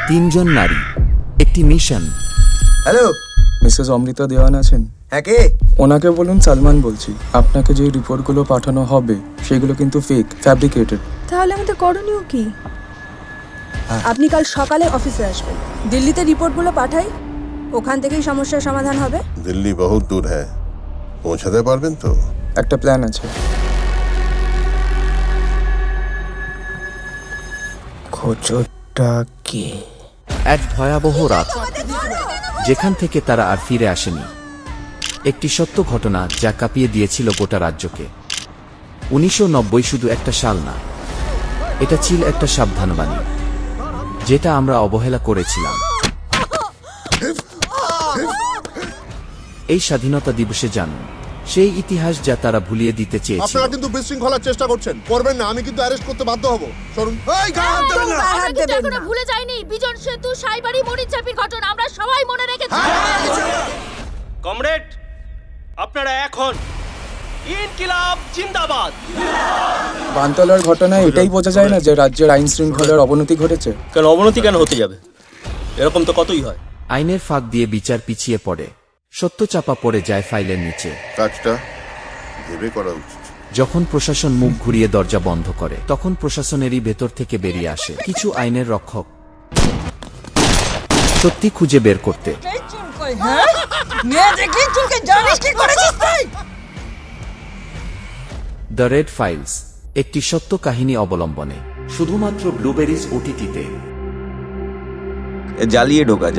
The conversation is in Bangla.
তিনজন নারী, একটি মিশন। হ্যালো, মিসেস অমৃতা দেওয়ান আছেন? হ্যাঁ কে? ওনাকে বলুন সালমান বলছি। আপনাকে যে রিপোর্টগুলো পাঠানো হবে সেগুলো কিন্তু ফেক, ফ্যাব্রিকেটেড। তাহলে আমাদের করণীয় কি? আপনি কাল সকালে অফিসে আসবেন। দিল্লিতে রিপোর্টগুলো পাঠাই, ওখান থেকেই সমস্যার সমাধান হবে। দিল্লি বহুত দূর হ্যাঁ, পৌঁছাতে পারবেন তো? একটা প্ল্যান আছে। খোঁজটা কে? এক ভয়াবহ রাত, যেখান থেকে তারা আর ফিরে আসেনি। একটি সত্য ঘটনা যা কাঁপিয়ে দিয়েছিল গোটা রাজ্যকে। 1990 শুধু একটা সাল না, এটা ছিল একটা সাবধানবাণী, যেটা আমরা অবহেলা করেছিলাম। এই স্বাধীনতা দিবসে জানুন সেই ইতিহাস যা তারা ভুলিয়ে দিতে চেয়েছিল। আপনারা কিন্তু বিশৃঙ্খলার চেষ্টা করছেন, করবেন না, আমি কিন্তু অ্যারেস্ট করতে বাধ্য হব। সরুন। এই গায়ে হাত দেবেন না। আমরা কিন্তু এখনো ভুলে যাইনি বিজন সেতু, সাইবাড়ি, মরিচাপির ঘটনা আমরা সবাই মনে রেখেছি। কমরেড, আপনারা এখন ইনকিলাব জিন্দাবাদ। বানতলার ঘটনায় এটাই বোঝা যায় না যে রাজ্যের আইন শৃঙ্খলার অবনতি ঘটেছে? কেন অবনতি কেন হতে যাবে? এরকম তো কতই হয়। আইনের ফাঁক দিয়ে বিচার পিছিয়ে পড়ে, সত্য চাপা পড়ে যায় ফাইলের নিচে। কাজটা ভেবে করা উচিত। যখন প্রশাসন মুখ ঘুরিয়ে দরজা বন্ধ করে, তখন প্রশাসনেরই ভেতর থেকে বেরিয়ে আসে কিছু আইনের রক্ষক, সত্যি খুঁজে বের করতে। দ্য রেড ফাইলস, একটি সত্য কাহিনী অবলম্বনে, শুধুমাত্র ব্লুবেরিজ ওটিটিতে। জ্বালিয়ে ঢোকা